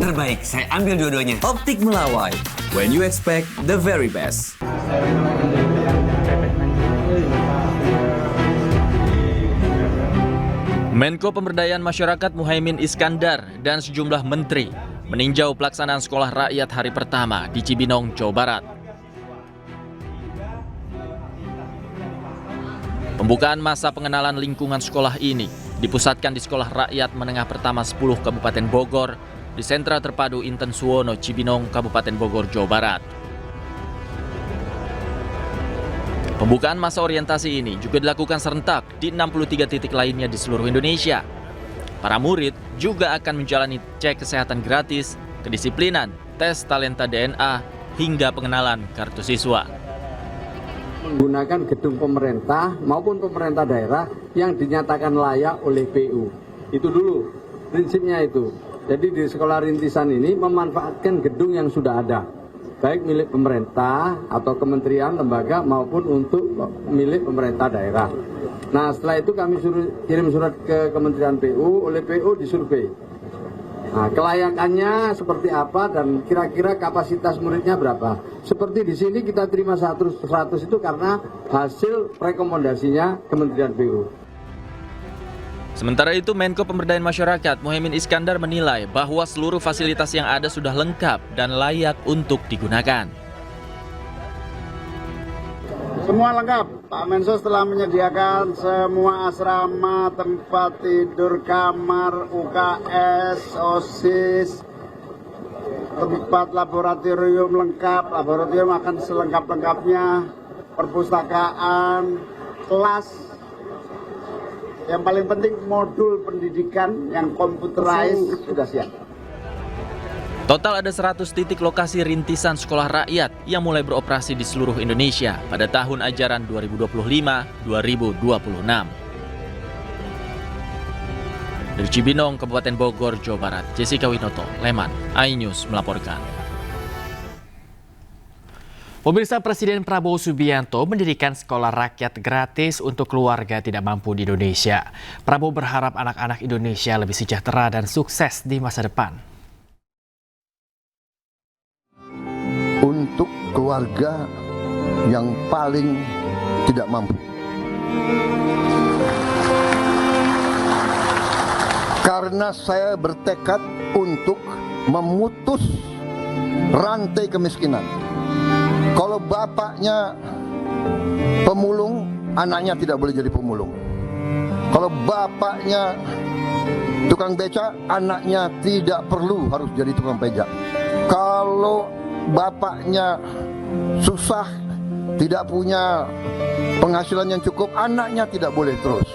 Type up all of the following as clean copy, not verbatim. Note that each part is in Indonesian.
terbaik. Saya ambil dua-duanya. Optik Melawai, when you expect the very best. Menko Pemberdayaan Masyarakat Muhaimin Iskandar dan sejumlah menteri meninjau pelaksanaan sekolah rakyat hari pertama di Cibinong, Jawa Barat. Pembukaan masa pengenalan lingkungan sekolah ini dipusatkan di Sekolah Rakyat Menengah Pertama 10 Kabupaten Bogor di Sentra Terpadu Inten Suwono, Cibinong, Kabupaten Bogor, Jawa Barat. Pembukaan masa orientasi ini juga dilakukan serentak di 63 titik lainnya di seluruh Indonesia. Para murid juga akan menjalani cek kesehatan gratis, kedisiplinan, tes talenta DNA, hingga pengenalan kartu siswa. Menggunakan gedung pemerintah maupun pemerintah daerah yang dinyatakan layak oleh PU. Itu dulu prinsipnya itu. Jadi di sekolah rintisan ini memanfaatkan gedung yang sudah ada, baik milik pemerintah atau kementerian, lembaga maupun untuk milik pemerintah daerah. Nah, setelah itu kami kirim surat ke Kementerian PU, oleh PU disurvei. Nah, kelayakannya seperti apa dan kira-kira kapasitas muridnya berapa. Seperti di sini kita terima 100 itu karena hasil rekomendasinya Kementerian PU. Sementara itu, Menko Pemberdayaan Masyarakat Muhaimin Iskandar menilai bahwa seluruh fasilitas yang ada sudah lengkap dan layak untuk digunakan. Semua lengkap. Pak Mensos telah menyediakan semua asrama, tempat tidur, kamar, UKS, OSIS, tempat laboratorium lengkap. Laboratorium akan selengkap-lengkapnya, perpustakaan, kelas. Yang paling penting modul pendidikan yang computerized sudah siap. Total ada 100 titik lokasi rintisan sekolah rakyat yang mulai beroperasi di seluruh Indonesia pada tahun ajaran 2025-2026. Dari Cibinong, Kabupaten Bogor, Jawa Barat, Jessica Winoto, Leman, iNews melaporkan. Pemirsa, Presiden Prabowo Subianto mendirikan sekolah rakyat gratis untuk keluarga tidak mampu di Indonesia. Prabowo berharap anak-anak Indonesia lebih sejahtera dan sukses di masa depan. Untuk keluarga yang paling tidak mampu. Karena saya bertekad untuk memutus rantai kemiskinan. Kalau bapaknya pemulung, anaknya tidak boleh jadi pemulung. Kalau bapaknya tukang beca, anaknya tidak perlu harus jadi tukang beca. Kalau bapaknya susah, tidak punya penghasilan yang cukup, anaknya tidak boleh terus.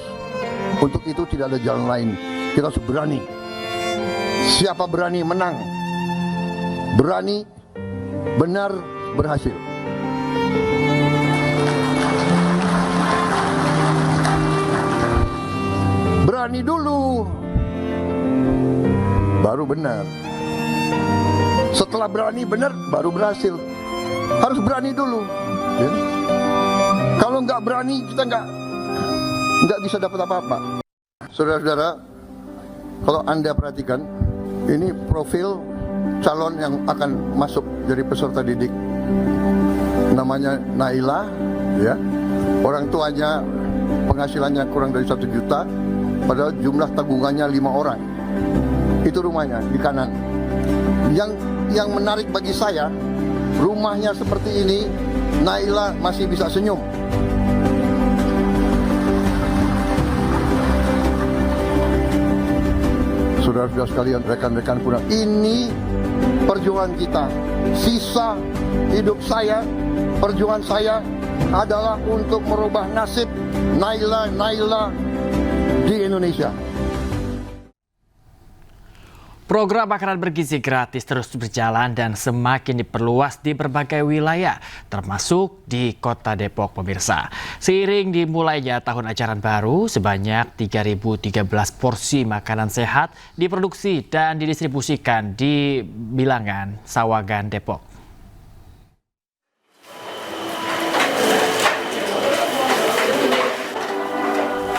Untuk itu tidak ada jalan lain. Kita harus berani. Siapa berani menang, berani benar berhasil. Berani dulu, baru benar. Setelah berani benar, baru berhasil. Harus berani dulu. Ya. Kalau nggak berani, kita nggak bisa dapat apa-apa. Saudara-saudara, kalau Anda perhatikan, ini profil calon yang akan masuk jadi peserta didik. Namanya Naila, ya. Orang tuanya penghasilannya kurang dari 1 juta. Padahal jumlah tabungannya 5 orang. Itu rumahnya di kanan. Yang menarik bagi saya, rumahnya seperti ini, Naila masih bisa senyum. Saudara-saudara sekalian, rekan-rekan pun, ini perjuangan kita. Sisa hidup saya, perjuangan saya adalah untuk merubah nasib Naila di Indonesia. Program makanan bergizi gratis terus berjalan dan semakin diperluas di berbagai wilayah, termasuk di Kota Depok, pemirsa. Seiring dimulainya tahun ajaran baru, sebanyak 3.013 porsi makanan sehat diproduksi dan didistribusikan di Bilangan, Sawagan, Depok.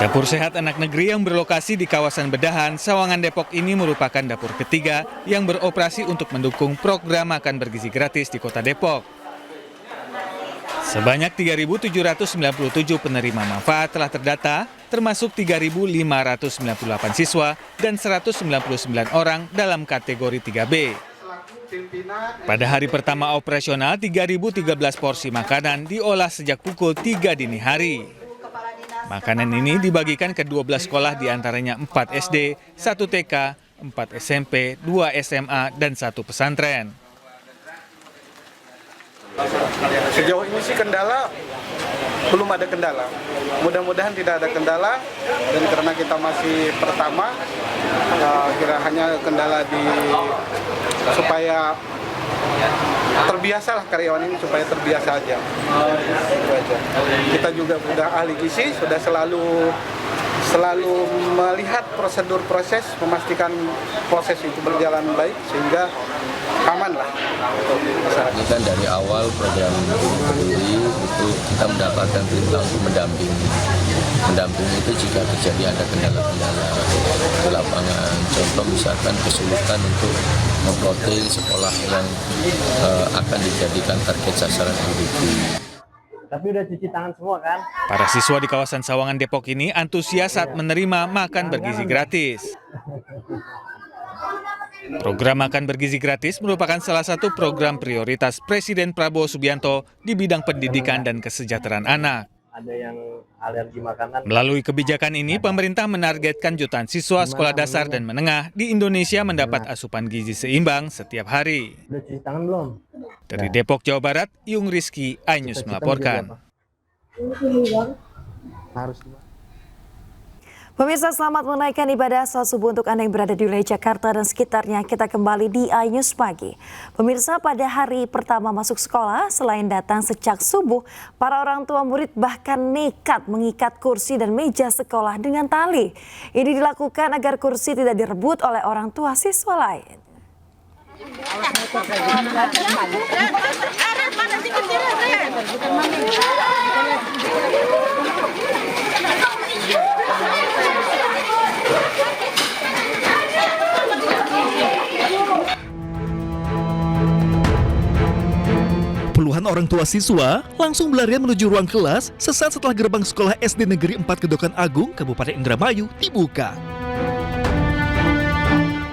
Dapur Sehat Anak Negeri yang berlokasi di kawasan Bedahan, Sawangan, Depok ini merupakan dapur ketiga yang beroperasi untuk mendukung program makan bergizi gratis di Kota Depok. Sebanyak 3.797 penerima manfaat telah terdata, termasuk 3.598 siswa dan 199 orang dalam kategori 3B. Pada hari pertama operasional, 3.013 porsi makanan diolah sejak pukul 3 dini hari. Makanan ini dibagikan ke 12 sekolah diantaranya 4 SD, 1 TK, 4 SMP, 2 SMA, dan 1 pesantren. Sejauh ini sih kendala, belum ada kendala. Mudah-mudahan tidak ada kendala, dan karena kita masih pertama, kira hanya kendala supaya terbiasalah karyawan ini, supaya terbiasa aja. Itu aja. Kita juga sudah ahli gizi, sudah selalu melihat prosedur proses, memastikan proses itu berjalan baik sehingga aman lah untuk masyarakat. Ini kan dari awal program Peduli itu kita mendapatkan perintah untuk mendampingi itu jika terjadi ada kendala-kendala di lapangan. Contoh misalkan kesulitan untuk memplotting sekolah yang akan dijadikan target sasaran MDG. Tapi udah cuci tangan semua kan? Para siswa di kawasan Sawangan, Depok ini antusias saat menerima makan bergizi gratis. Program makan bergizi gratis merupakan salah satu program prioritas Presiden Prabowo Subianto di bidang pendidikan dan kesejahteraan anak. Ada yang alergi makanan. Melalui kebijakan ini, pemerintah menargetkan jutaan siswa sekolah dasar dan menengah di Indonesia mendapat asupan gizi seimbang setiap hari. Udah cuci tangan belum? Dari Depok, Jawa Barat, Yung Rizky, iNews melaporkan. Harus. Pemirsa, selamat menunaikan ibadah salat subuh untuk Anda yang berada di wilayah Jakarta dan sekitarnya. Kita kembali di iNews Pagi. Pemirsa, pada hari pertama masuk sekolah, selain datang sejak subuh, para orang tua murid bahkan nekat mengikat kursi dan meja sekolah dengan tali. Ini dilakukan agar kursi tidak direbut oleh orang tua siswa lain. Puluhan orang tua siswa langsung berlarian menuju ruang kelas sesaat setelah gerbang sekolah SD Negeri 4 Kedokan Agung, Kabupaten Indramayu dibuka.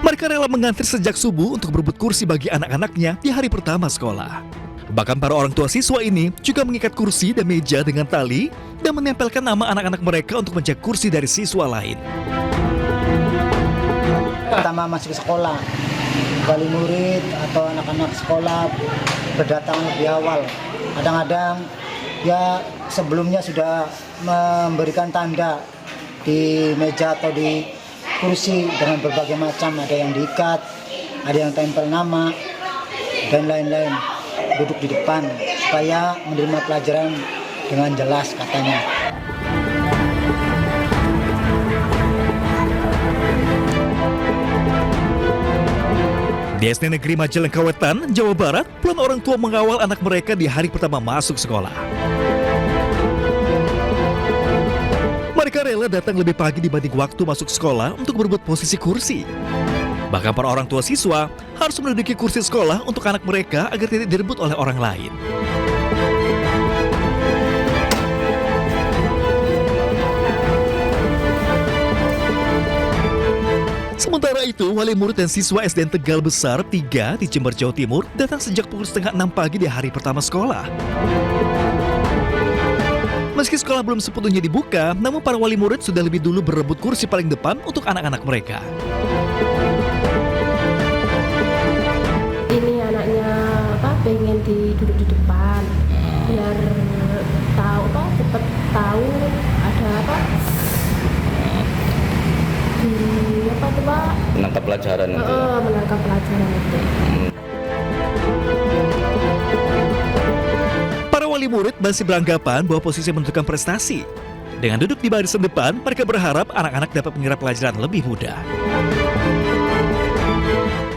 Mereka rela mengantri sejak subuh untuk berebut kursi bagi anak-anaknya di hari pertama sekolah. Bahkan para orang tua siswa ini juga mengikat kursi dan meja dengan tali dan menempelkan nama anak-anak mereka untuk mencek kursi dari siswa lain. Pertama masuk sekolah, wali murid atau anak-anak sekolah berdatangan lebih awal. Kadang-kadang ya sebelumnya sudah memberikan tanda di meja atau di kursi dengan berbagai macam, ada yang diikat, ada yang tempel nama, dan lain-lain. Duduk di depan supaya menerima pelajaran dengan jelas katanya. Di SD Negeri Majalengka Wetan, Jawa Barat, puluhan orang tua mengawal anak mereka di hari pertama masuk sekolah. Mereka rela datang lebih pagi dibanding waktu masuk sekolah untuk berebut posisi kursi. Bahkan para orang tua siswa harus menduduki kursi sekolah untuk anak mereka agar tidak direbut oleh orang lain. Sementara itu, wali murid dan siswa SDN Tegal Besar 3 di Jember, Jawa Timur datang sejak pukul 5:30 pagi di hari pertama sekolah. Meski sekolah belum sepenuhnya dibuka, namun para wali murid sudah lebih dulu berebut kursi paling depan untuk anak-anak mereka. Ini anaknya pengen duduk di depan biar tahu cepat tahu ada menangkap pelajaran itu. Menangkap pelajaran itu. Para wali murid masih beranggapan bahwa posisi menentukan prestasi. Dengan duduk di barisan depan, mereka berharap anak-anak dapat menyerap pelajaran lebih mudah.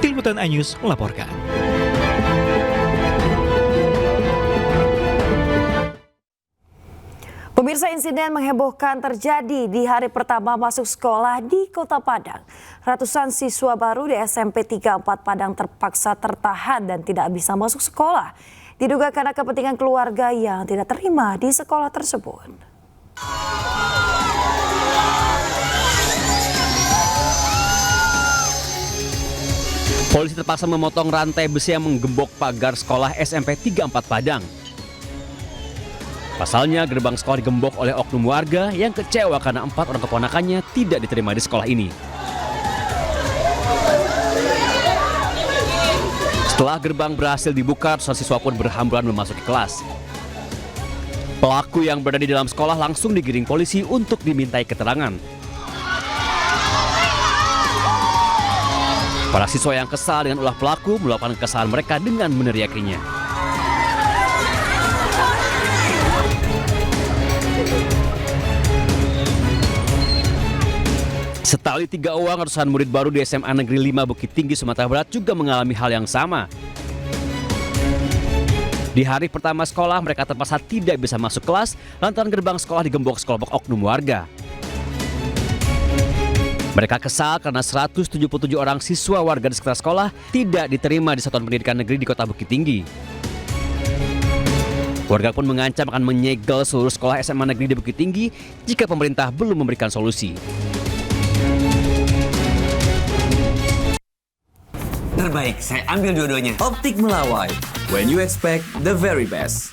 Tim Liputan iNews melaporkan. Pemirsa Pemirsa, insiden menghebohkan terjadi di hari pertama masuk sekolah di Kota Padang. Ratusan siswa baru di SMP 34 Padang terpaksa tertahan dan tidak bisa masuk sekolah. Diduga karena kepentingan keluarga yang tidak terima di sekolah tersebut. Polisi terpaksa memotong rantai besi yang menggembok pagar sekolah SMP 34 Padang. Pasalnya, gerbang sekolah digembok oleh oknum warga yang kecewa karena 4 orang keponakannya tidak diterima di sekolah ini. Setelah gerbang berhasil dibuka, ratusan siswa pun berhamburan memasuki kelas. Pelaku yang berada di dalam sekolah langsung digiring polisi untuk dimintai keterangan. Para siswa yang kesal dengan ulah pelaku meluapkan kesalahan mereka dengan meneriakinya. Setali 3 uang, ratusan murid baru di SMA Negeri 5 Bukit Tinggi, Sumatera Barat juga mengalami hal yang sama. Di hari pertama sekolah, mereka terpaksa tidak bisa masuk kelas lantaran gerbang sekolah digembok sekelompok oknum warga. Mereka kesal karena 177 orang siswa warga di sekitar sekolah tidak diterima di satuan pendidikan negeri di Kota Bukit Tinggi. Warga pun mengancam akan menyegel seluruh sekolah SMA negeri di Bukit Tinggi jika pemerintah belum memberikan solusi. Terbaik, saya ambil dua-duanya. Optik Melawai. When you expect the very best.